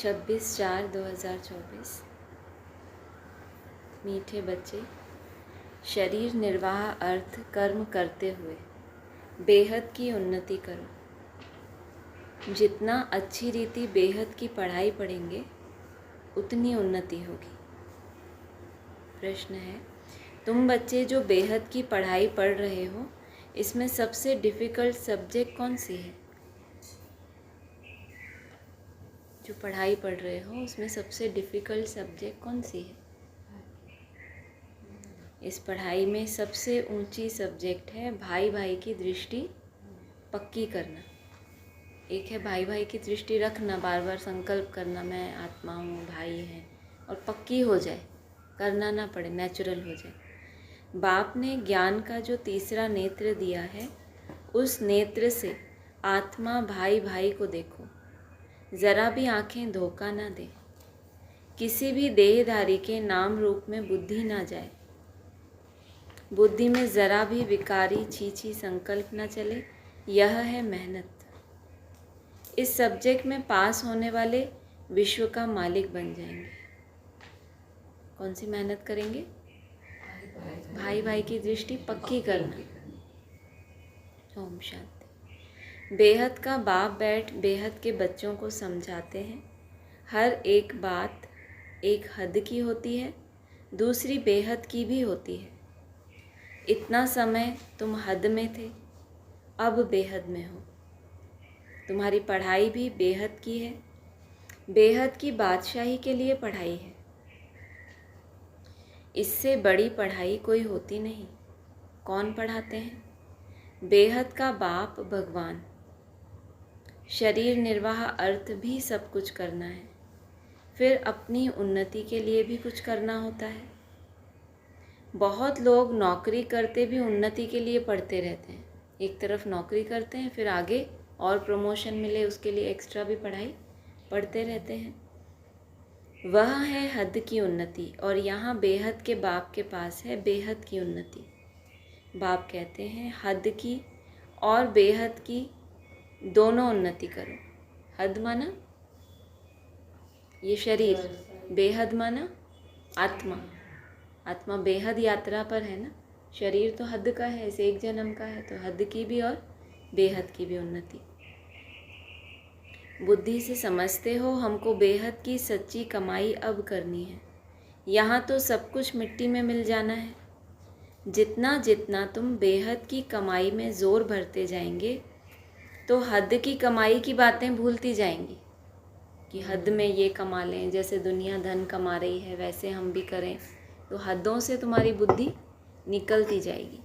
26/4/2024। मीठे बच्चे, शरीर निर्वाह अर्थ कर्म करते हुए बेहद की उन्नति करो। जितना अच्छी रीति बेहद की पढ़ाई पढ़ेंगे उतनी उन्नति होगी। प्रश्न है, तुम बच्चे जो बेहद की पढ़ाई पढ़ रहे हो, इसमें सबसे डिफ़िकल्ट सब्जेक्ट कौन सी है? जो पढ़ाई पढ़ रहे हो उसमें सबसे डिफ़िकल्ट सब्जेक्ट कौन सी है? इस पढ़ाई में सबसे ऊंची सब्जेक्ट है भाई भाई की दृष्टि पक्की करना। एक है भाई भाई की दृष्टि रखना, बार बार संकल्प करना मैं आत्मा हूँ, भाई है, और पक्की हो जाए, करना ना पड़े, नेचुरल हो जाए। बाप ने ज्ञान का जो तीसरा नेत्र दिया है, उस नेत्र से आत्मा भाई भाई को देखो, ज़रा भी आँखें धोखा ना दे, किसी भी देहधारी के नाम रूप में बुद्धि ना जाए, बुद्धि में ज़रा भी विकारी छीछी संकल्प ना चले। यह है मेहनत। इस सब्जेक्ट में पास होने वाले विश्व का मालिक बन जाएंगे। कौन सी मेहनत करेंगे? भाई भाई की दृष्टि पक्की करना। ओम शांति। बेहद का बाप बैठ बेहद के बच्चों को समझाते हैं, हर एक बात एक हद की होती है, दूसरी बेहद की भी होती है। इतना समय तुम हद में थे, अब बेहद में हो। तुम्हारी पढ़ाई भी बेहद की है, बेहद की बादशाही के लिए पढ़ाई है। इससे बड़ी पढ़ाई कोई होती नहीं। कौन पढ़ाते हैं? बेहद का बाप भगवान। शरीर निर्वाह अर्थ भी सब कुछ करना है, फिर अपनी उन्नति के लिए भी कुछ करना होता है। बहुत लोग नौकरी करते भी उन्नति के लिए पढ़ते रहते हैं। एक तरफ नौकरी करते हैं, फिर आगे और प्रमोशन मिले उसके लिए एक्स्ट्रा भी पढ़ाई पढ़ते रहते हैं। वह है हद की उन्नति, और यहाँ बेहद के बाप के पास है बेहद की उन्नति। बाप कहते हैं हद की और बेहद की दोनों उन्नति करो। हद माना ये शरीर, बेहद माना आत्मा। आत्मा बेहद यात्रा पर है ना, शरीर तो हद का है, इसे एक जन्म का है, तो हद की भी और बेहद की भी उन्नति। बुद्धि से समझते हो हमको बेहद की सच्ची कमाई अब करनी है। यहाँ तो सब कुछ मिट्टी में मिल जाना है। जितना जितना तुम बेहद की कमाई में ज़ोर भरते जाएंगे, तो हद की कमाई की बातें भूलती जाएंगी कि हद में ये कमा लें, जैसे दुनिया धन कमा रही है वैसे हम भी करें, तो हदों से तुम्हारी बुद्धि निकलती जाएगी।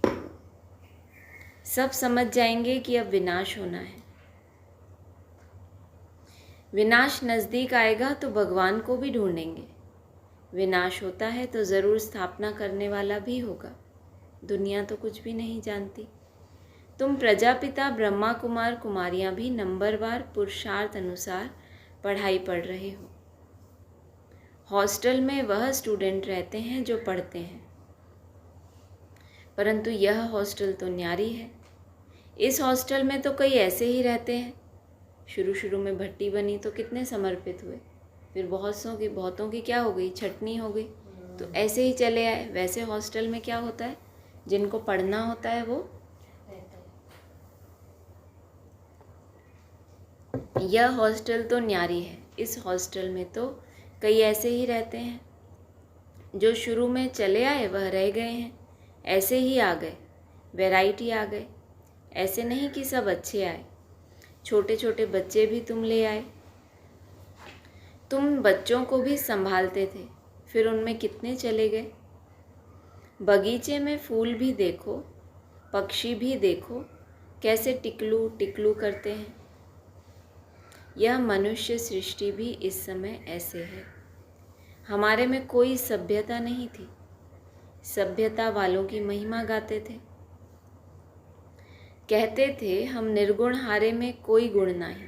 सब समझ जाएंगे कि अब विनाश होना है। विनाश नज़दीक आएगा तो भगवान को भी ढूंढेंगे। विनाश होता है तो ज़रूर स्थापना करने वाला भी होगा। दुनिया तो कुछ भी नहीं जानती। तुम प्रजापिता ब्रह्मा कुमार कुमारियाँ भी नंबरवार पुरुषार्थ अनुसार पढ़ाई पढ़ रहे हो। हॉस्टल में वह स्टूडेंट रहते हैं जो पढ़ते हैं, परंतु यह हॉस्टल तो न्यारी है। इस हॉस्टल में तो कई ऐसे ही रहते हैं। शुरू शुरू में भट्टी बनी तो कितने समर्पित हुए, फिर बहुतों की क्या हो गई, छटनी हो गई, तो ऐसे ही चले आए। वैसे हॉस्टल में क्या होता है, जिनको पढ़ना होता है वो यह हॉस्टल तो न्यारी है। इस हॉस्टल में तो कई ऐसे ही रहते हैं, जो शुरू में चले आए वह रह गए हैं, ऐसे ही आ गए, वैरायटी आ गए। ऐसे नहीं कि सब अच्छे आए, छोटे छोटे बच्चे भी तुम ले आए। तुम बच्चों को भी संभालते थे, फिर उनमें कितने चले गए। बगीचे में फूल भी देखो, पक्षी भी देखो, कैसे टिकलू टिकलू करते हैं। यह मनुष्य सृष्टि भी इस समय ऐसे है। हमारे में कोई सभ्यता नहीं थी, सभ्यता वालों की महिमा गाते थे। कहते थे हम निर्गुण हारे में कोई गुण नहीं।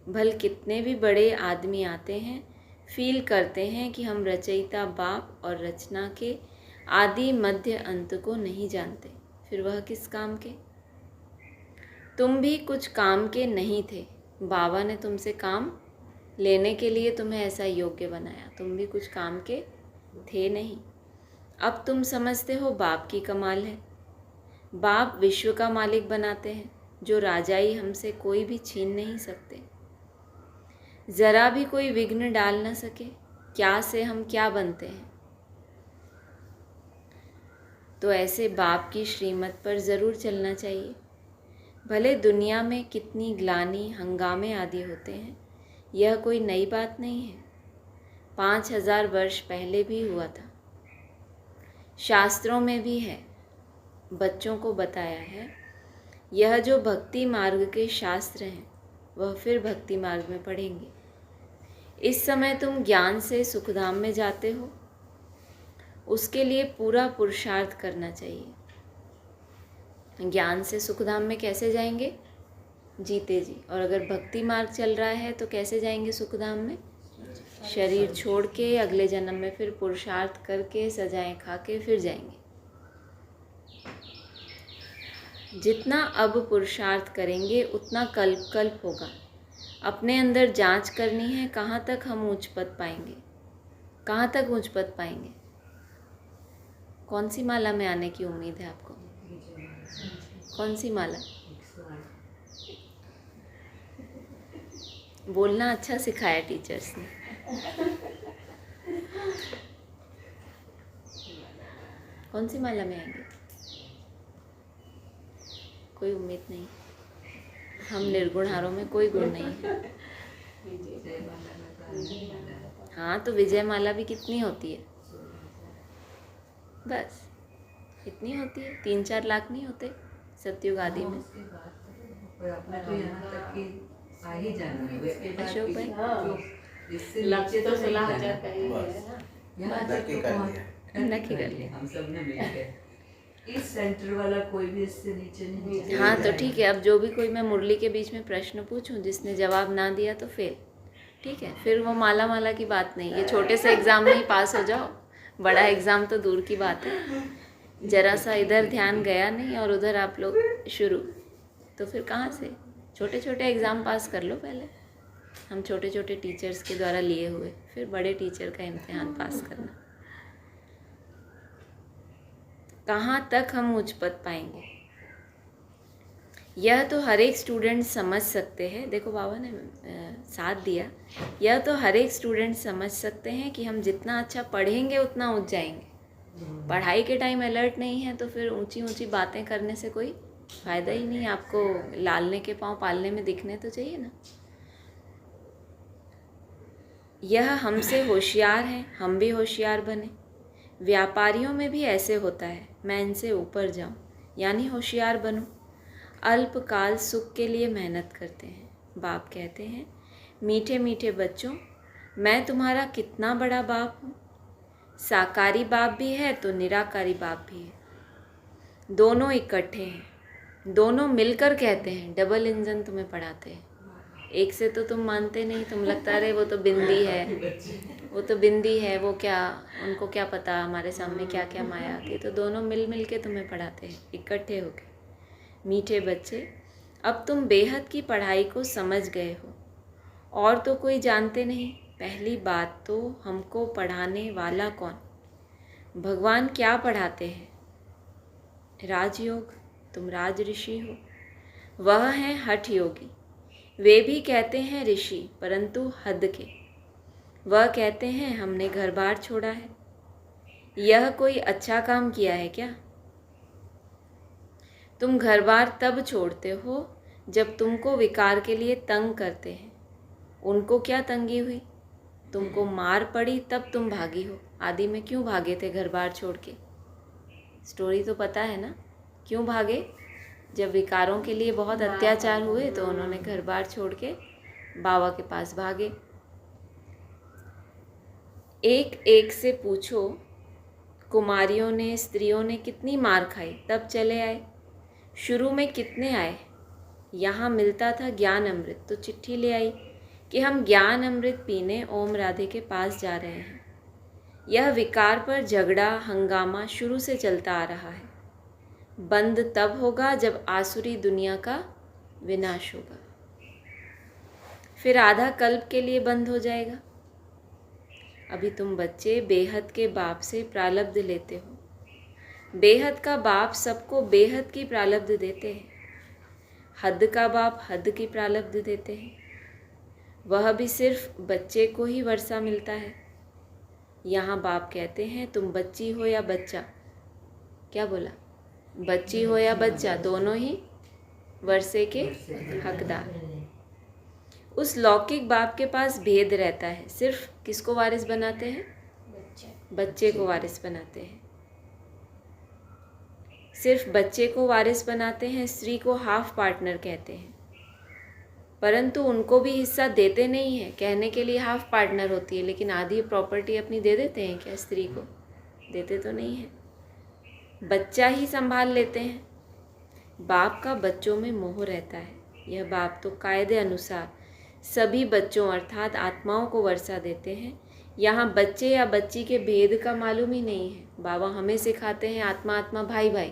भल कितने भी बड़े आदमी आते हैं, फील करते हैं कि हम रचयिता बाप और रचना के आदि मध्य अंत को नहीं जानते। फिर वह किस काम के? तुम भी कुछ काम के नहीं थे। बाबा ने तुमसे काम लेने के लिए तुम्हें ऐसा योग्य बनाया, तुम भी कुछ काम के थे नहीं। अब तुम समझते हो बाप की कमाल है। बाप विश्व का मालिक बनाते हैं, जो राजाई हमसे कोई भी छीन नहीं सकते। ज़रा भी कोई विघ्न डाल न सके, क्या से हम क्या बनते हैं। तो ऐसे बाप की श्रीमत पर ज़रूर चलना चाहिए। भले दुनिया में कितनी ग्लानि, हंगामे आदि होते हैं, यह कोई नई बात नहीं है। 5000 वर्ष पहले भी हुआ था। शास्त्रों में भी है, बच्चों को बताया है। यह जो भक्ति मार्ग के शास्त्र हैं, वह फिर भक्ति मार्ग में पढ़ेंगे। इस समय तुम ज्ञान से सुखधाम में जाते हो, उसके लिए पूरा पुरुषार्थ करना चाहिए। ज्ञान से सुखधाम में कैसे जाएंगे? जीते जी। और अगर भक्ति मार्ग चल रहा है तो कैसे जाएंगे सुखधाम में? शरीर छोड़ के अगले जन्म में फिर पुरुषार्थ करके सजाएं खा के फिर जाएंगे। जितना अब पुरुषार्थ करेंगे उतना कल्प कल्प होगा। अपने अंदर जांच करनी है, कहाँ तक हम उच्च पद पाएंगे, कहाँ तक उच्च पद पाएंगे। कौन सी माला में आने की उम्मीद है आपको? कौन सी माला? बोलना अच्छा सिखाया टीचर्स ने। कौन सी माला में आएंगे? कोई उम्मीद नहीं। हम निर्गुणहारों में कोई गुण नहीं है। हाँ, तो विजय माला भी कितनी होती है? बस इतनी होती है, 3-4 लाख नहीं होते सतयुग आदि में। अशोक भाई, लक्ष्य तो 16,000 का ही है ना। नक्की कर लिया। हम सब ने मिलकर इस सेंटर वाला कोई भी इससे नीचे नहीं। हाँ तो ठीक है, अब जो भी कोई मैं मुरली के बीच में प्रश्न पूछूं, जिसने जवाब ना दिया तो फेल। ठीक है, फिर वो माला माला की बात नहीं। ये छोटे से एग्ज़ाम में ही पास हो जाओ, बड़ा एग्ज़ाम तो दूर की बात है। जरा सा इधर ध्यान गया नहीं और उधर आप लोग शुरू, तो फिर कहाँ से? छोटे छोटे एग्ज़ाम पास कर लो पहले, हम छोटे छोटे टीचर्स के द्वारा लिए हुए, फिर बड़े टीचर का इम्तिहान पास करना। कहाँ तक हम उच्च पद पाएंगे, यह तो हर एक स्टूडेंट समझ सकते हैं। देखो बाबा ने साथ दिया। यह तो हर एक स्टूडेंट समझ सकते हैं कि हम जितना अच्छा पढ़ेंगे उतना ऊंच जाएंगे। पढ़ाई के टाइम अलर्ट नहीं है तो फिर ऊंची ऊंची बातें करने से कोई फ़ायदा ही नहीं। आपको लालने के पाँव पालने में दिखने तो चाहिए ना। यह हमसे होशियार है, हम भी होशियार बने। व्यापारियों में भी ऐसे होता है, मैं इनसे ऊपर जाऊं, यानी होशियार बनूं। अल्पकाल सुख के लिए मेहनत करते हैं। बाप कहते हैं, मीठे मीठे बच्चों, मैं तुम्हारा कितना बड़ा बाप हूँ। साकारी बाप भी है तो निराकारी बाप भी है। दोनों इकट्ठे हैं, दोनों मिलकर कहते हैं, डबल इंजन तुम्हें पढ़ाते हैं। एक से तो तुम मानते नहीं, तुम लगता है वो तो बिंदी है, वो तो बिंदी है, वो क्या, उनको क्या पता हमारे सामने क्या क्या माया आती है। तो दोनों मिल मिल के तुम्हें पढ़ाते हैं, इकट्ठे होके। मीठे बच्चे, अब तुम बेहद की पढ़ाई को समझ गए हो, और तो कोई जानते नहीं। पहली बात तो हमको पढ़ाने वाला कौन, भगवान क्या पढ़ाते हैं? राजयोग, तुम राज ऋषि हो। वह हैं हठ योगी, वे भी कहते हैं ऋषि, परंतु हद के। वह कहते हैं हमने घर बार छोड़ा है। यह कोई अच्छा काम किया है क्या? तुम घर बार तब छोड़ते हो जब तुमको विकार के लिए तंग करते हैं। उनको क्या तंगी हुई? तुमको मार पड़ी तब तुम भागी हो। आदि में क्यों भागे थे घर बार छोड़ के? स्टोरी तो पता है ना, क्यों भागे? जब विकारों के लिए बहुत अत्याचार हुए तो उन्होंने घर बार छोड़ के बाबा के पास भागे। एक एक से पूछो, कुमारियों ने, स्त्रियों ने कितनी मार खाई तब चले आए? शुरू में कितने आए? यहाँ मिलता था ज्ञान अमृत तो चिट्ठी ले आई कि हम ज्ञान अमृत पीने ओम राधे के पास जा रहे हैं। यह विकार पर झगड़ा हंगामा शुरू से चलता आ रहा है। बंद तब होगा जब आसुरी दुनिया का विनाश होगा। फिर आधा कल्प के लिए बंद हो जाएगा। अभी तुम बच्चे बेहद के बाप से प्रारब्ध लेते हो। बेहद का बाप सबको बेहद की प्रारब्ध देते हैं। हद का बाप हद की प्रारब्ध देते हैं। वह भी सिर्फ बच्चे को ही वर्षा मिलता है। यहाँ बाप कहते हैं तुम बच्ची हो या बच्चा। क्या बोला? बच्ची हो या बच्चा, दोनों ही वर्षे के हकदार। उस लौकिक बाप के पास भेद रहता है। सिर्फ किसको वारिस बनाते हैं? बच्चे को वारिस बनाते हैं। सिर्फ बच्चे को वारिस बनाते हैं। स्त्री को हाफ पार्टनर कहते हैं, परंतु उनको भी हिस्सा देते नहीं हैं। कहने के लिए हाफ पार्टनर होती है, लेकिन आधी प्रॉपर्टी अपनी दे देते हैं क्या? स्त्री को देते तो नहीं है। बच्चा ही संभाल लेते हैं। बाप का बच्चों में मोह रहता है। यह बाप तो कायदे अनुसार सभी बच्चों अर्थात आत्माओं को वर्षा देते हैं। यहाँ बच्चे या बच्ची के भेद का मालूम ही नहीं है। बाबा हमें सिखाते हैं आत्मा आत्मा भाई भाई,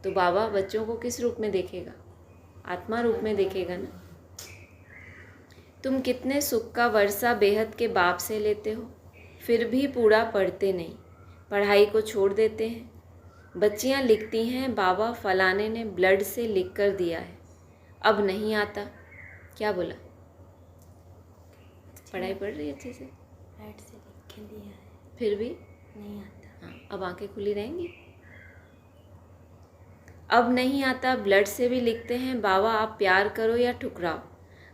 तो बाबा बच्चों को किस रूप में देखेगा? आत्मा रूप में देखेगा ना। तुम कितने सुख का वर्षा बेहद के बाप से लेते हो, फिर भी पूरा पढ़ते नहीं, पढ़ाई को छोड़ देते हैं। बच्चियाँ लिखती हैं बाबा फलाने ने ब्लड से लिख कर दिया है, अब नहीं आता। क्या बोला? पढ़ाई पढ़ रही है अच्छे से? ब्लड से लिख के दिया है, फिर भी नहीं आता। हाँ, अब आंखें खुली रहेंगी। अब नहीं आता, ब्लड से भी लिखते हैं बाबा आप प्यार करो या ठुकराओ,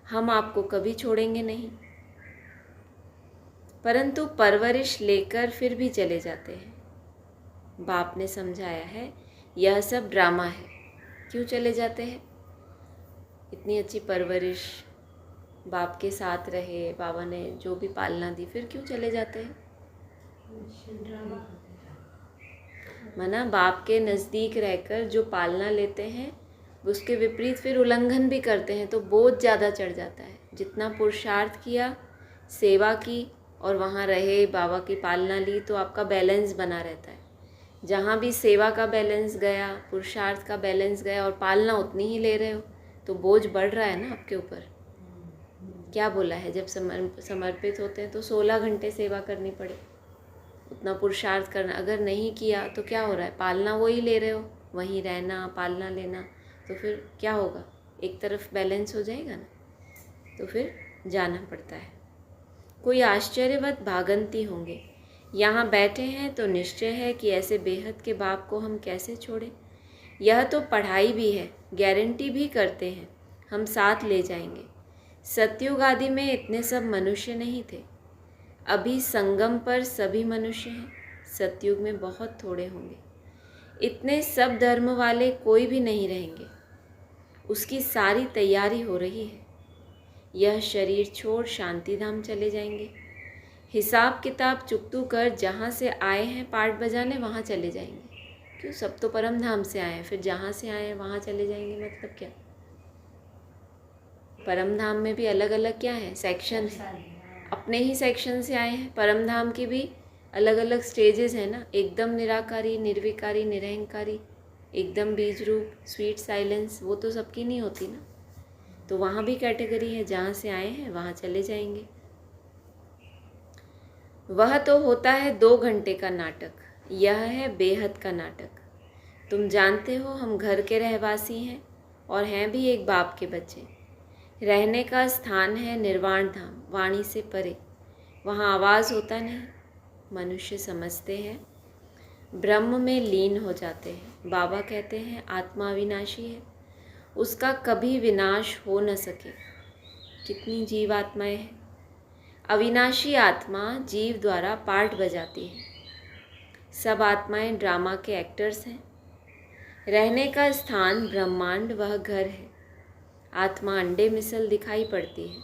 हम आपको कभी छोड़ेंगे नहीं। परंतु परवरिश लेकर फिर भी चले जाते हैं। बाप ने समझाया है यह सब ड्रामा है। क्यों चले जाते हैं? इतनी अच्छी परवरिश, बाप के साथ रहे, बाबा ने जो भी पालना दी, फिर क्यों चले जाते हैं? मना बाप के नज़दीक रहकर जो पालना लेते हैं उसके विपरीत फिर उल्लंघन भी करते हैं, तो बोझ ज़्यादा चढ़ जाता है। जितना पुरुषार्थ किया, सेवा की और वहाँ रहे, बाबा की पालना ली, तो आपका बैलेंस बना रहता है। जहाँ भी सेवा का बैलेंस गया, पुरुषार्थ का बैलेंस गया और पालना उतनी ही ले रहे हो, तो बोझ बढ़ रहा है ना आपके ऊपर। क्या बोला है? जब समर्पित होते हैं तो 16 घंटे सेवा करनी पड़े, उतना पुरुषार्थ करना। अगर नहीं किया तो क्या हो रहा है? पालना वही ले रहे हो, वहीं रहना, पालना लेना, तो फिर क्या होगा? एक तरफ बैलेंस हो जाएगा ना, तो फिर जाना पड़ता है। कोई आश्चर्यवत भागंती होंगे। यहाँ बैठे हैं तो निश्चय है कि ऐसे बेहद के बाप को हम कैसे छोड़ें। यह तो पढ़ाई भी है, गारंटी भी करते हैं हम साथ ले जाएंगे। सतयुग आदि में इतने सब मनुष्य नहीं थे। अभी संगम पर सभी मनुष्य हैं, सतयुग में बहुत थोड़े होंगे। इतने सब धर्म वाले कोई भी नहीं रहेंगे। उसकी सारी तैयारी हो रही है। यह शरीर छोड़ शांति धाम चले जाएंगे। हिसाब किताब चुकतू कर जहाँ से आए हैं पाठ बजाने, वहाँ चले जाएंगे। क्यों? सब तो परम धाम से आए हैं, फिर जहाँ से आए हैं वहाँ चले जाएंगे, मतलब क्या? परम धाम में भी अलग अलग क्या है? सेक्शन है। अपने ही सेक्शन से आए हैं। परम धाम की भी अलग अलग स्टेजेस है ना। एकदम निराकारी, निर्विकारी, निरहंकारी, एकदम बीज रूप, स्वीट साइलेंस, वो तो सबकी नहीं होती ना। तो वहाँ भी कैटेगरी है। जहाँ से आए हैं वहाँ चले जाएंगे। वह तो होता है 2 घंटे का नाटक, यह है बेहद का नाटक। तुम जानते हो हम घर के रहवासी हैं और हैं भी एक बाप के बच्चे। रहने का स्थान है निर्वाण धाम, वाणी से परे। वहाँ आवाज़ होता नहीं। मनुष्य समझते हैं ब्रह्म में लीन हो जाते हैं। बाबा कहते हैं आत्मा अविनाशी है, उसका कभी विनाश हो न सके। कितनी जीव आत्माएं हैं। अविनाशी आत्मा जीव द्वारा पार्ट बजाती है। सब आत्माएं ड्रामा के एक्टर्स हैं। रहने का स्थान ब्रह्मांड वह घर है। आत्मा अंडे मिसल दिखाई पड़ती है,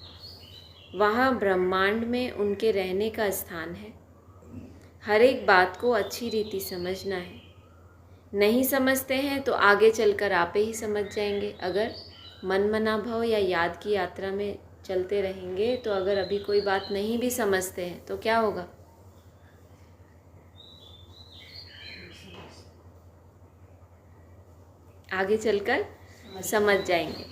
वहाँ ब्रह्मांड में उनके रहने का स्थान है। हर एक बात को अच्छी रीति समझना है। नहीं समझते हैं तो आगे चलकर आप ही समझ जाएंगे। अगर मन मना भाव या याद की यात्रा में चलते रहेंगे तो अगर अभी कोई बात नहीं भी समझते हैं तो क्या होगा? आगे चलकर समझ जाएंगे।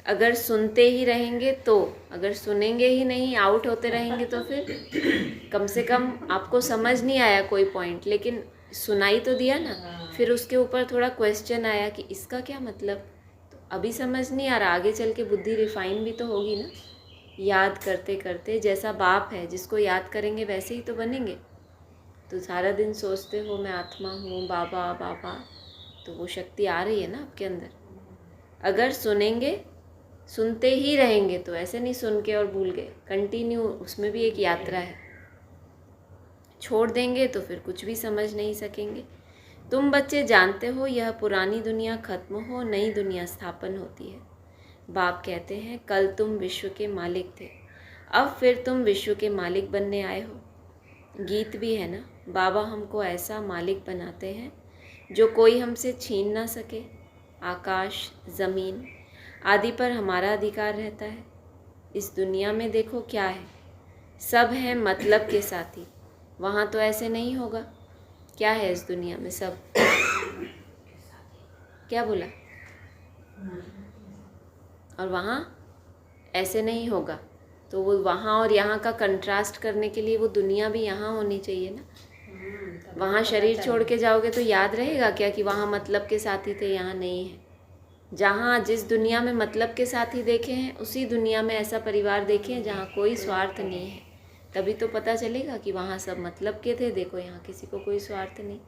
अगर सुनते ही रहेंगे तो, अगर सुनेंगे ही नहीं, आउट होते रहेंगे तो फिर कम से कम आपको समझ नहीं आया कोई पॉइंट, लेकिन सुनाई तो दिया ना। फिर उसके ऊपर थोड़ा क्वेश्चन आया कि इसका क्या मतलब, तो अभी समझ नहीं आ रहा, आगे चल के बुद्धि रिफाइन भी तो होगी ना याद करते करते। जैसा बाप है जिसको याद करेंगे वैसे ही तो बनेंगे। तो सारा दिन सोचते हो मैं आत्मा हूँ, बाबा बाबा, तो वो शक्ति आ रही है ना आपके अंदर। अगर सुनेंगे, सुनते ही रहेंगे तो ऐसे नहीं सुन के और भूल गए, कंटिन्यू, उसमें भी एक यात्रा है। छोड़ देंगे तो फिर कुछ भी समझ नहीं सकेंगे। तुम बच्चे जानते हो यह पुरानी दुनिया खत्म हो, नई दुनिया स्थापन होती है। बाप कहते हैं कल तुम विश्व के मालिक थे, अब फिर तुम विश्व के मालिक बनने आए हो। गीत भी है ना, बाबा हमको ऐसा मालिक बनाते हैं जो कोई हमसे छीन ना सके। आकाश, ज़मीन आदि पर हमारा अधिकार रहता है। इस दुनिया में देखो क्या है, सब हैं मतलब के साथी। वहाँ तो ऐसे नहीं होगा। क्या है इस दुनिया में? सब क्या बोला? और वहाँ ऐसे नहीं होगा। तो वो वहाँ और यहाँ का कंट्रास्ट करने के लिए वो दुनिया भी यहाँ होनी चाहिए ना। वहाँ शरीर छोड़ के जाओगे तो याद रहेगा क्या कि वहाँ मतलब के साथी थे, यहाँ नहीं है। जहाँ जिस दुनिया में मतलब के साथी देखे हैं, उसी दुनिया में ऐसा परिवार देखें जहाँ कोई स्वार्थ नहीं है। तभी तो पता चलेगा कि वहाँ सब मतलब के थे। देखो यहाँ किसी को कोई स्वार्थ नहीं।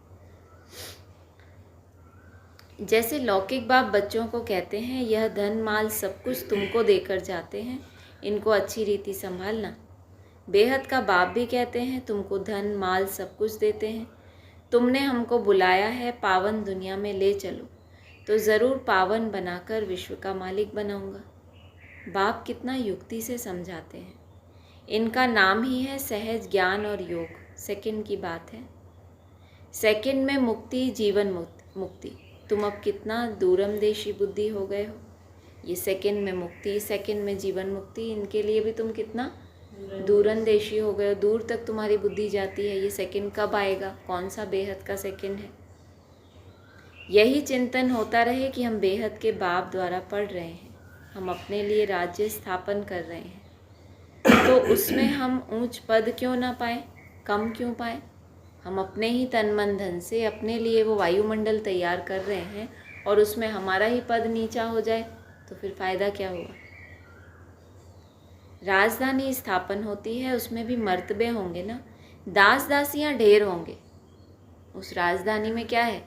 जैसे लौकिक बाप बच्चों को कहते हैं यह धन माल सब कुछ तुमको देकर जाते हैं, इनको अच्छी रीति संभालना। बेहद का बाप भी कहते हैं तुमको धन माल सब कुछ देते हैं, तुमने हमको बुलाया है पावन दुनिया में ले चलो, तो ज़रूर पावन बनाकर विश्व का मालिक बनाऊंगा। बाप कितना युक्ति से समझाते हैं। इनका नाम ही है सहज ज्ञान और योग। सेकंड की बात है, सेकंड में मुक्ति, जीवन मुक्ति। तुम अब कितना दूरंदेशी बुद्धि हो गए हो। ये सेकंड में मुक्ति, सेकंड में जीवन मुक्ति, इनके लिए भी तुम कितना दूरंदेशी हो गए हो। दूर तक तुम्हारी बुद्धि जाती है। ये सेकंड कब आएगा? कौन सा बेहद का सेकंड है? यही चिंतन होता रहे कि हम बेहद के बाप द्वारा पढ़ रहे हैं, हम अपने लिए राज्य स्थापन कर रहे हैं, तो उसमें हम ऊंच पद क्यों ना पाएं, कम क्यों पाएं? हम अपने ही तन मन धन से अपने लिए वो वायुमंडल तैयार कर रहे हैं और उसमें हमारा ही पद नीचा हो जाए तो फिर फ़ायदा क्या हुआ? राजधानी स्थापन होती है, उसमें भी मर्तबे होंगे ना, दास दासियाँ ढेर होंगे। उस राजधानी में क्या है?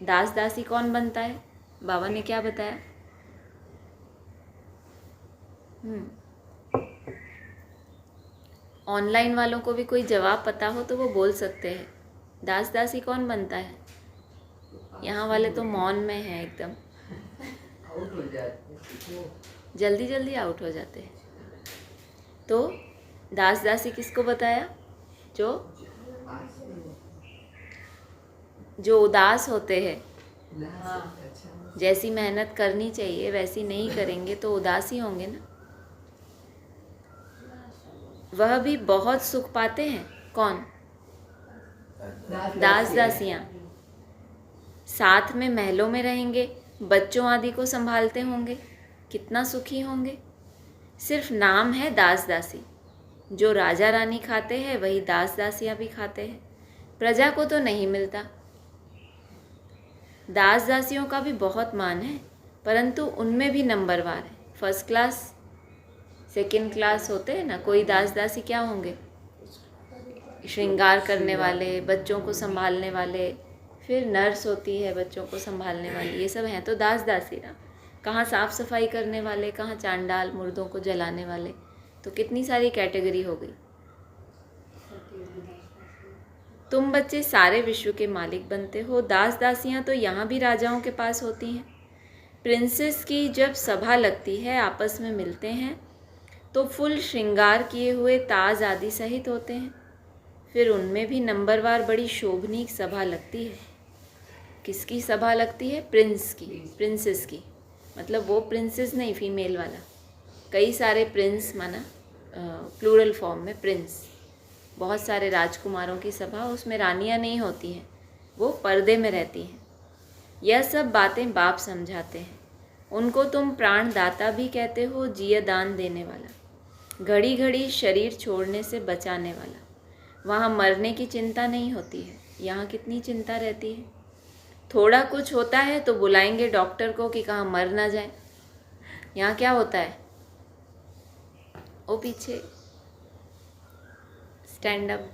दास दासी कौन बनता है? बाबा ने क्या बताया? ऑनलाइन वालों को भी कोई जवाब पता हो तो वो बोल सकते हैं। दास दासी कौन बनता है? यहाँ वाले तो मौन में हैं एकदम, आउट हो जाते हैं। जल्दी जल्दी आउट हो जाते हैं। तो दास दासी किसको बताया? जो उदास होते हैं। जैसी मेहनत करनी चाहिए वैसी नहीं करेंगे तो उदास ही होंगे ना। वह भी बहुत सुख पाते हैं। कौन? दास दासियाँ। साथ में महलों में रहेंगे, बच्चों आदि को संभालते होंगे, कितना सुखी होंगे। सिर्फ नाम है दास दासी। जो राजा रानी खाते हैं वही दास दासियाँ भी खाते हैं। प्रजा को तो नहीं मिलता। दास दासियों का भी बहुत मान है, परंतु उनमें भी नंबरवार है। फर्स्ट क्लास, सेकंड क्लास होते हैं ना। कोई दास दासी क्या होंगे? श्रृंगार करने वाले, बच्चों को संभालने वाले, फिर नर्स होती है बच्चों को संभालने वाली, ये सब हैं तो दास दासी ना। कहाँ साफ़ सफाई करने वाले, कहाँ चांडाल मुर्दों को जलाने वाले, तो कितनी सारी कैटेगरी हो गई। तुम बच्चे सारे विश्व के मालिक बनते हो। दास दासियाँ तो यहाँ भी राजाओं के पास होती हैं। प्रिंसेस की जब सभा लगती है, आपस में मिलते हैं तो फुल श्रृंगार किए हुए ताज आदि सहित होते हैं। फिर उनमें भी नंबरवार बड़ी शोभनीक सभा लगती है। किसकी सभा लगती है? प्रिंस की, प्रिंसेस की। मतलब वो प्रिंसेस नहीं, फीमेल वाला। कई सारे प्रिंस माना प्लूरल फॉर्म में प्रिंस। बहुत सारे राजकुमारों की सभा, उसमें रानियां नहीं होती हैं, वो पर्दे में रहती हैं। यह सब बातें बाप समझाते हैं। उनको तुम प्राणदाता भी कहते हो, जियदान देने वाला, घड़ी घड़ी शरीर छोड़ने से बचाने वाला। वहाँ मरने की चिंता नहीं होती है, यहाँ कितनी चिंता रहती है। थोड़ा कुछ होता है तो बुलाएंगे डॉक्टर को कि कहाँ मर ना जाए। यहाँ क्या होता है, ओ पीछे स्टैंड अप।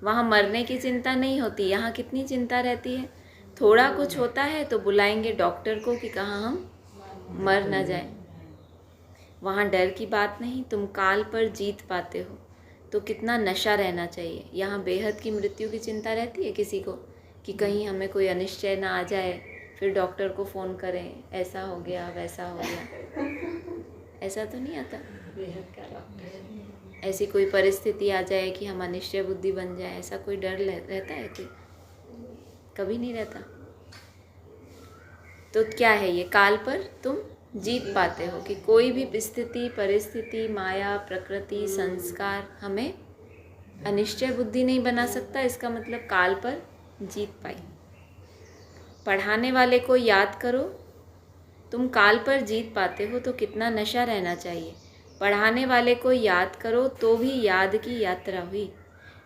वहाँ मरने की चिंता नहीं होती, यहाँ कितनी चिंता रहती है। थोड़ा कुछ होता है तो बुलाएंगे डॉक्टर को कि कहाँ हम मर ना जाए। वहाँ डर की बात नहीं, तुम काल पर जीत पाते हो, तो कितना नशा रहना चाहिए। यहाँ बेहद की मृत्यु की चिंता रहती है किसी को कि कहीं हमें कोई अनिश्चय ना आ जाए, फिर डॉक्टर को फ़ोन करें, ऐसा हो गया वैसा हो गया। ऐसा तो नहीं आता। ऐसी कोई परिस्थिति आ जाए कि हम अनिश्चय बुद्धि बन जाए, ऐसा कोई डर रहता है कोई? कभी नहीं रहता। तो क्या है ये, काल पर तुम जीत पाते हो कि कोई भी स्थिति, परिस्थिति, माया, प्रकृति, संस्कार हमें अनिश्चय बुद्धि नहीं बना सकता। इसका मतलब काल पर जीत पाई। पढ़ाने वाले को याद करो, तुम काल पर जीत पाते हो, तो कितना नशा रहना चाहिए। पढ़ाने वाले को याद करो तो भी याद की यात्रा हुई।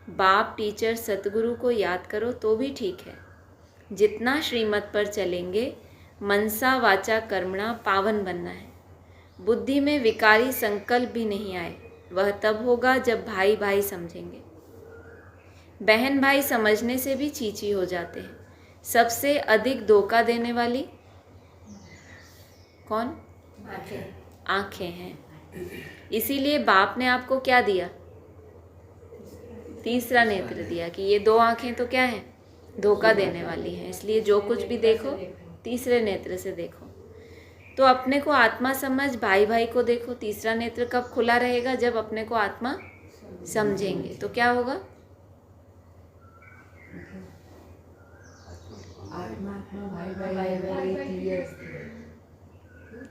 बाप, टीचर, सतगुरु को याद करो तो भी ठीक है। जितना श्रीमत पर चलेंगे, मनसा वाचा कर्मणा पावन बनना है। बुद्धि में विकारी संकल्प भी नहीं आए, वह तब होगा जब भाई भाई समझेंगे। बहन भाई समझने से भी चीची हो जाते हैं। सबसे अधिक धोखा देने वाली कौन? आँखें हैं। इसीलिए बाप ने आपको क्या दिया? तीसरा नेत्र दिया कि ये दो आँखें तो क्या है, धोखा देने वाली हैं। इसलिए जो कुछ भी देखो तीसरे नेत्र से देखो। तो अपने को आत्मा समझ, भाई भाई को देखो। तीसरा नेत्र कब खुला रहेगा? जब अपने को आत्मा समझेंगे। तो क्या होगा?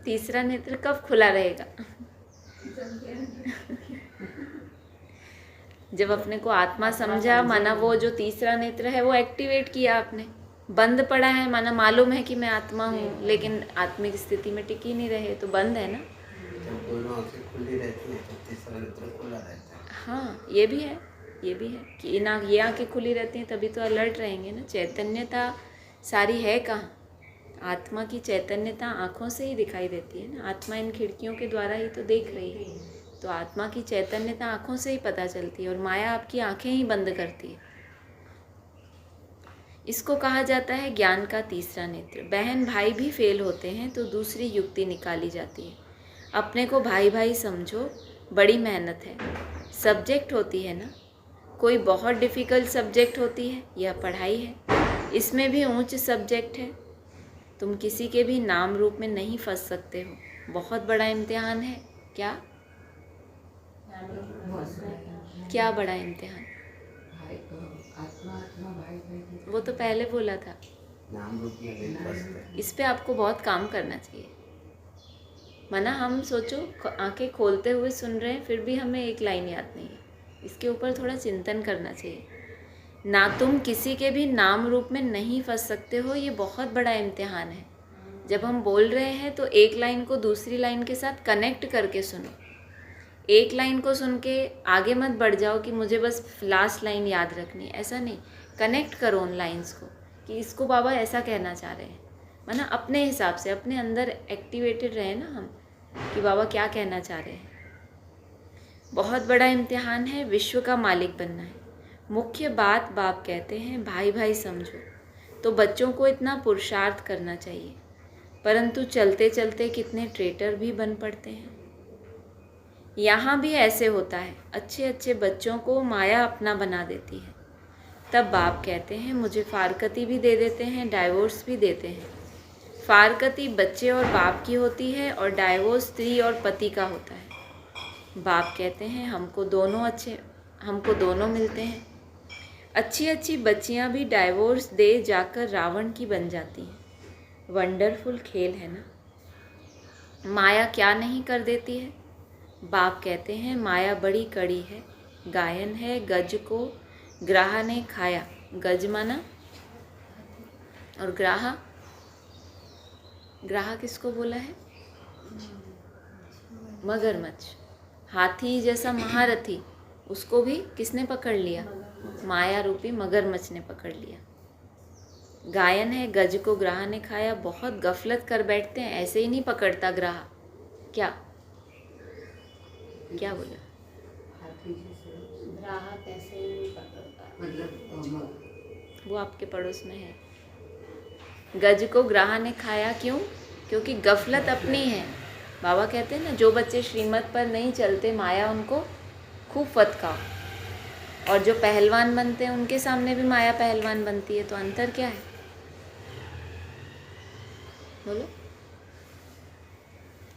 तीसरा नेत्र कब खुला रहेगा? जब अपने को आत्मा समझा, माना वो जो तीसरा नेत्र है वो एक्टिवेट किया आपने। बंद पड़ा है, माना मालूम है कि मैं आत्मा हूँ, लेकिन आत्मिक स्थिति में टिक ही नहीं रहे, तो बंद है ना। जब दोनों आंखें खुली रहती हैं तो तीसरा नेत्र खुला रहता है। हाँ, ये भी है कि ये आंखें खुली रहती हैं तभी तो अलर्ट रहेंगे ना। चैतन्यता सारी है कहाँ? आत्मा की चैतन्यता आँखों से ही दिखाई देती है ना। आत्मा इन खिड़कियों के द्वारा ही तो देख रही है, तो आत्मा की चैतन्यता आँखों से ही पता चलती है, और माया आपकी आँखें ही बंद करती है। इसको कहा जाता है ज्ञान का तीसरा नेत्र। बहन भाई भी फेल होते हैं तो दूसरी युक्ति निकाली जाती है। अपने को भाई भाई समझो, बड़ी मेहनत है। सब्जेक्ट होती है ना, कोई बहुत डिफ़िकल्ट सब्जेक्ट होती है, यह पढ़ाई है। इसमें भी ऊंच सब्जेक्ट है। तुम किसी के भी नाम रूप में नहीं फंस सकते हो। बहुत बड़ा इम्तिहान है। क्या बड़ा इम्तिहान? वो तो पहले बोला था। नाम रूप में नहीं फंसते। इस पे आपको बहुत काम करना चाहिए। माना हम सोचो आंखें खोलते हुए सुन रहे हैं, फिर भी हमें एक लाइन याद नहीं है। इसके ऊपर थोड़ा चिंतन करना चाहिए ना। तुम किसी के भी नाम रूप में नहीं फंस सकते हो, ये बहुत बड़ा इम्तिहान है। जब हम बोल रहे हैं तो एक लाइन को दूसरी लाइन के साथ कनेक्ट करके सुनो। एक लाइन को सुन के आगे मत बढ़ जाओ कि मुझे बस लास्ट लाइन याद रखनी है, ऐसा नहीं। कनेक्ट करो उन लाइंस को कि इसको बाबा ऐसा कहना चाह रहे हैं। माना अपने हिसाब से अपने अंदर एक्टिवेटेड रहे ना हम, कि बाबा क्या कहना चाह रहे हैं। बहुत बड़ा इम्तिहान है, विश्व का मालिक बनना है। मुख्य बात बाप कहते हैं भाई भाई समझो। तो बच्चों को इतना पुरुषार्थ करना चाहिए, परंतु चलते चलते कितने ट्रेटर भी बन पड़ते हैं। यहाँ भी ऐसे होता है, अच्छे अच्छे बच्चों को माया अपना बना देती है। तब बाप कहते हैं मुझे फारकती भी दे देते हैं, डाइवोर्स भी देते हैं। फारकती बच्चे और बाप की होती है, और डाइवोर्स स्त्री और पति का होता है। बाप कहते हैं हमको दोनों मिलते हैं। अच्छी अच्छी बच्चियाँ भी डाइवोर्स दे जाकर रावण की बन जाती हैं। वंडरफुल खेल है ना। माया क्या नहीं कर देती है। बाप कहते हैं माया बड़ी कड़ी है। गायन है गज को ग्राह ने खाया। गज माना और ग्राह, ग्राह किसको बोला है? मगरमच्छ। हाथी जैसा महारथी, उसको भी किसने पकड़ लिया? माया रूपी मगरमच्छ ने पकड़ लिया। गायन है, गज को ग्राह ने खाया। बहुत गफलत कर बैठते हैं, ऐसे ही नहीं पकड़ता ग्राह। क्या क्या बोला? हाथी जैसे ग्राहक ऐसे ही नहीं पकड़ता। मतलब वो आपके पड़ोस में है। गज को ग्राह ने खाया, क्यों? क्योंकि गफलत अपनी है। बाबा कहते हैं ना, जो बच्चे श्रीमत पर नहीं चलते, माया उनको खूब फटकाओ, और जो पहलवान बनते हैं उनके सामने भी माया पहलवान बनती है। तो अंतर क्या है? बोलो।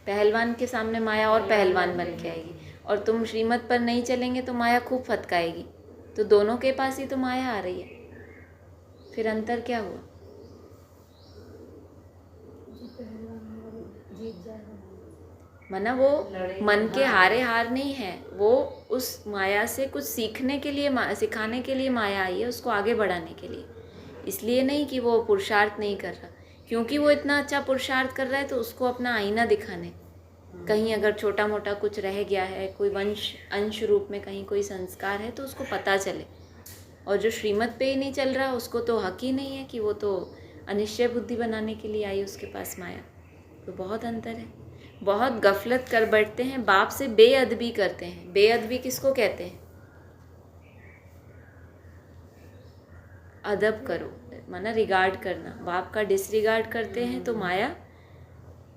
पहलवान के सामने माया और पहलवान बन के आएगी, और तुम श्रीमत पर नहीं चलेंगे तो माया खूब फटकाएगी। तो दोनों के पास ही तो माया आ रही है, फिर अंतर क्या हुआ? माना वो मन के हारे हार नहीं है, वो उस माया से कुछ सीखने के लिए, सिखाने के लिए माया आई है, उसको आगे बढ़ाने के लिए। इसलिए नहीं कि वो पुरुषार्थ नहीं कर रहा, क्योंकि वो इतना अच्छा पुरुषार्थ कर रहा है तो उसको अपना आईना दिखाने, कहीं अगर छोटा मोटा कुछ रह गया है, कोई वंश अंश रूप में कहीं कोई संस्कार है, तो उसको पता चले। और जो श्रीमत पे ही नहीं चल रहा, उसको तो हक ही नहीं है, कि वो तो अनिश्चय बुद्धि बनाने के लिए आई उसके पास माया। तो बहुत अंतर है। बहुत गफलत कर बैठते हैं, बाप से बेअदबी करते हैं। बेअदबी किसको कहते हैं? अदब करो, माना रिगार्ड करना। बाप का डिसरिगार्ड करते हैं तो माया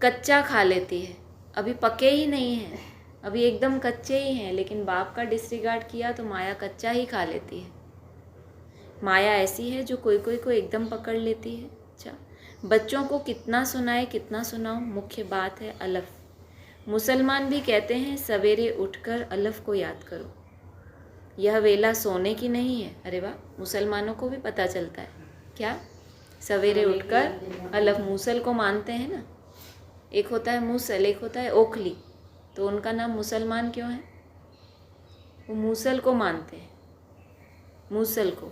कच्चा खा लेती है। अभी पके ही नहीं हैं, अभी एकदम कच्चे ही हैं, लेकिन बाप का डिसरिगार्ड किया तो माया कच्चा ही खा लेती है। माया ऐसी है जो कोई कोई को एकदम पकड़ लेती है। अच्छा, बच्चों को कितना सुनाए कितना सुनाओ, मुख्य बात है अलफ। मुसलमान भी कहते हैं सवेरे उठकर अलफ को याद करो, यह वेला सोने की नहीं है। अरे वाह, मुसलमानों को भी पता चलता है। क्या? सवेरे उठकर अलफ। मूसल को मानते हैं ना, एक होता है मूसल, एक होता है ओखली। तो उनका नाम मुसलमान क्यों है? वो मूसल को मानते हैं, मूसल को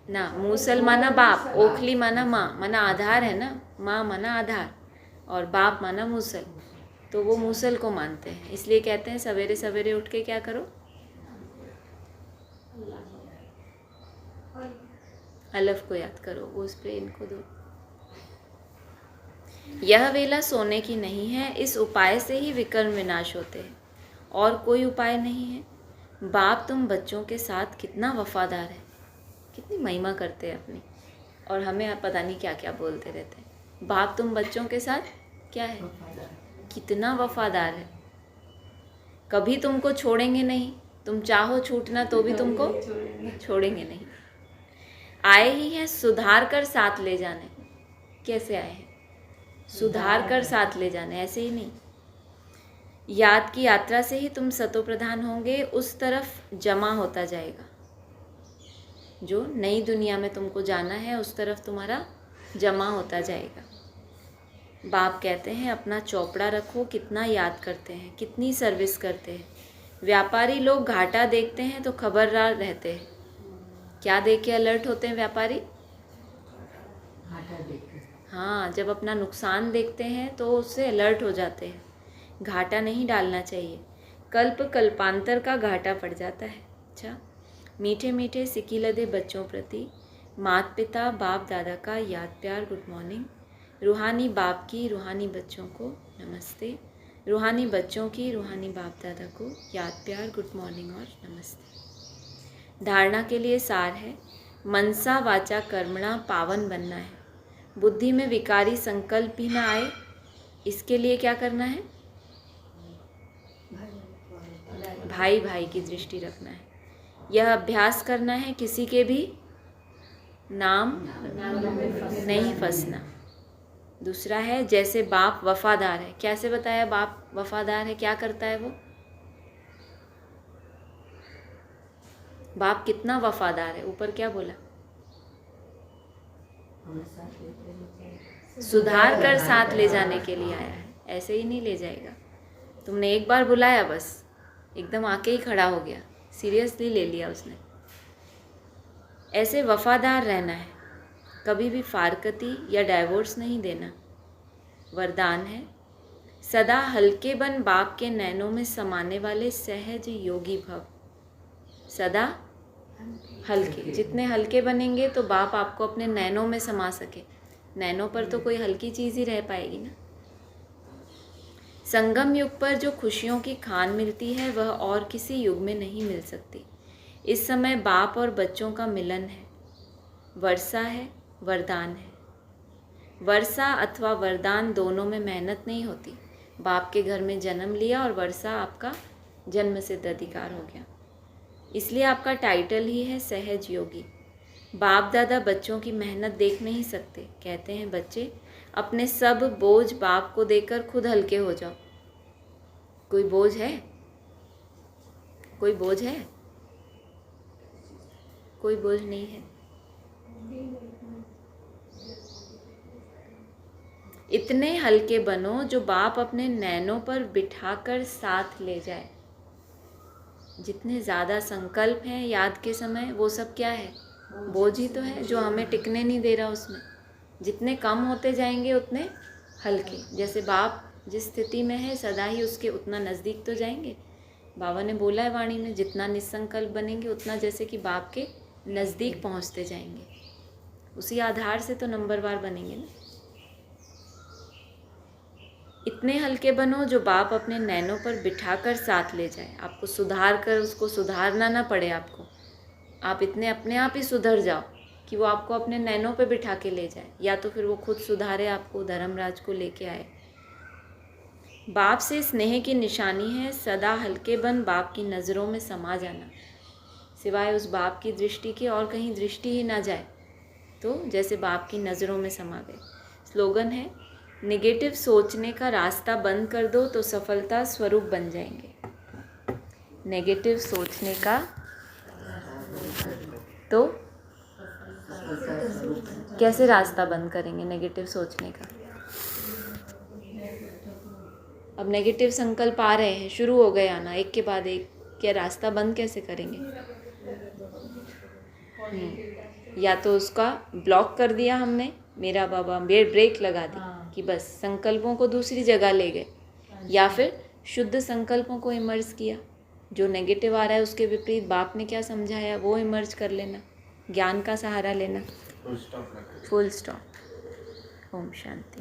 ना। मूसल माना बाप, ओखली माना माँ, माना आधार है ना, माँ माना आधार, और बाप माना मूसल। तो वो मूसल को मानते हैं, इसलिए कहते हैं सवेरे सवेरे उठ के क्या करो? अलफ को याद करो, वो उस पे इनको दो। यह वेला सोने की नहीं है, इस उपाय से ही विकर्म विनाश होते हैं, और कोई उपाय नहीं है। बाप तुम बच्चों के साथ कितना वफादार है, कितनी महिमा करते हैं अपनी, और हमें पता नहीं क्या क्या बोलते रहते हैं। बाप तुम बच्चों के साथ क्या है? कितना वफादार है, कभी तुमको छोड़ेंगे नहीं। तुम चाहो छूटना तो भी तुमको छोड़ेंगे नहीं। आए ही हैं सुधार कर साथ ले जाने। कैसे आए हैं? सुधार कर साथ ले जाने, ऐसे ही नहीं। याद की यात्रा से ही तुम सतो प्रधान होंगे, उस तरफ जमा होता जाएगा। जो नई दुनिया में तुमको जाना है उस तरफ तुम्हारा जमा होता जाएगा। बाप कहते हैं अपना चौपड़ा रखो, कितना याद करते हैं, कितनी सर्विस करते हैं। व्यापारी लोग घाटा देखते हैं तो खबरदार रहते हैं। क्या देख के अलर्ट होते हैं व्यापारी? घाटा देखकर। हाँ, जब अपना नुकसान देखते हैं तो उससे अलर्ट हो जाते हैं। घाटा नहीं डालना चाहिए, कल्प कल्पांतर का घाटा पड़ जाता है। अच्छा, मीठे मीठे सिकी लदे बच्चों प्रति माता पिता बाप दादा का याद प्यार गुड मॉर्निंग। रूहानी बाप की रूहानी बच्चों को नमस्ते। रूहानी बच्चों की रूहानी बाप दादा को याद प्यार गुड मॉर्निंग और नमस्ते। धारणा के लिए सार है, मनसा वाचा कर्मणा पावन बनना है। बुद्धि में विकारी संकल्प भी ना आए, इसके लिए क्या करना है? भाई भाई की दृष्टि रखना है। यह अभ्यास करना है, किसी के भी नाम नहीं फंसना। दूसरा है जैसे बाप वफादार है। कैसे बताया बाप वफादार है? क्या करता है वो? बाप कितना वफादार है, ऊपर क्या बोला? सुधार कर साथ ले जाने के लिए आया है, ऐसे ही नहीं ले जाएगा। तुमने एक बार बुलाया, बस एकदम आके ही खड़ा हो गया, सीरियसली ले लिया उसने। ऐसे वफादार रहना है, कभी भी फारकती या डाइवोर्स नहीं देना। वरदान है, सदा हल्के बन बाप के नैनों में समाने वाले सहज योगी भव। सदा हल्के, जितने हल्के बनेंगे तो बाप आपको अपने नैनों में समा सके। नैनों पर तो कोई हल्की चीज़ ही रह पाएगी ना। संगम युग पर जो खुशियों की खान मिलती है वह और किसी युग में नहीं मिल सकती। इस समय बाप और बच्चों का मिलन है। वर्षा है, वरदान है। वर्षा अथवा वरदान दोनों में मेहनत नहीं होती। बाप के घर में जन्म लिया और वर्षा आपका जन्म सिद्ध अधिकार हो गया, इसलिए आपका टाइटल ही है सहज योगी। बाप दादा बच्चों की मेहनत देख नहीं सकते। कहते हैं, बच्चे अपने सब बोझ बाप को देकर खुद हल्के हो जाओ। कोई बोझ है? कोई बोझ है? कोई बोझ नहीं है। इतने हल्के बनो जो बाप अपने नैनों पर बिठाकर साथ ले जाए। जितने ज़्यादा संकल्प हैं याद के समय, वो सब क्या है? बोझ ही तो है, जो हमें टिकने नहीं दे रहा उसमें। जितने कम होते जाएंगे उतने हल्के। जैसे बाप जिस स्थिति में है सदा ही उसके उतना नज़दीक तो जाएंगे। बाबा ने बोला है वाणी में, जितना निसंकल्प बनेंगे उतना जैसे कि बाप के नज़दीक पहुंचते जाएंगे। उसी आधार से तो नंबरवार बनेंगे ना। इतने हल्के बनो जो बाप अपने नैनों पर बिठाकर साथ ले जाए। आपको सुधार कर उसको सुधारना ना पड़े आपको। आप इतने अपने आप ही सुधर जाओ कि वो आपको अपने नैनों पे बिठा के ले जाए, या तो फिर वो खुद सुधारे, आपको धर्मराज को लेके आए। बाप से स्नेह की निशानी है सदा हल्के बन बाप की नज़रों में समा जाना। सिवाय उस बाप की दृष्टि के और कहीं दृष्टि ही ना जाए, तो जैसे बाप की नज़रों में समा गए। स्लोगन है, नेगेटिव सोचने का रास्ता बंद कर दो तो सफलता स्वरूप बन जाएंगे। नेगेटिव सोचने का तो कैसे रास्ता बंद करेंगे नेगेटिव सोचने का? अब नेगेटिव संकल्प आ रहे हैं, शुरू हो गए आना एक के बाद एक, क्या रास्ता बंद कैसे करेंगे? या तो उसका ब्लॉक कर दिया हमने, मेरा बाबा ब्रेक लगा दी कि बस संकल्पों को दूसरी जगह ले गए, या फिर शुद्ध संकल्पों को इमर्ज किया। जो नेगेटिव आ रहा है उसके विपरीत बाप ने क्या समझाया वो इमर्ज कर लेना, ज्ञान का सहारा लेना। Full stop. ओम शांति।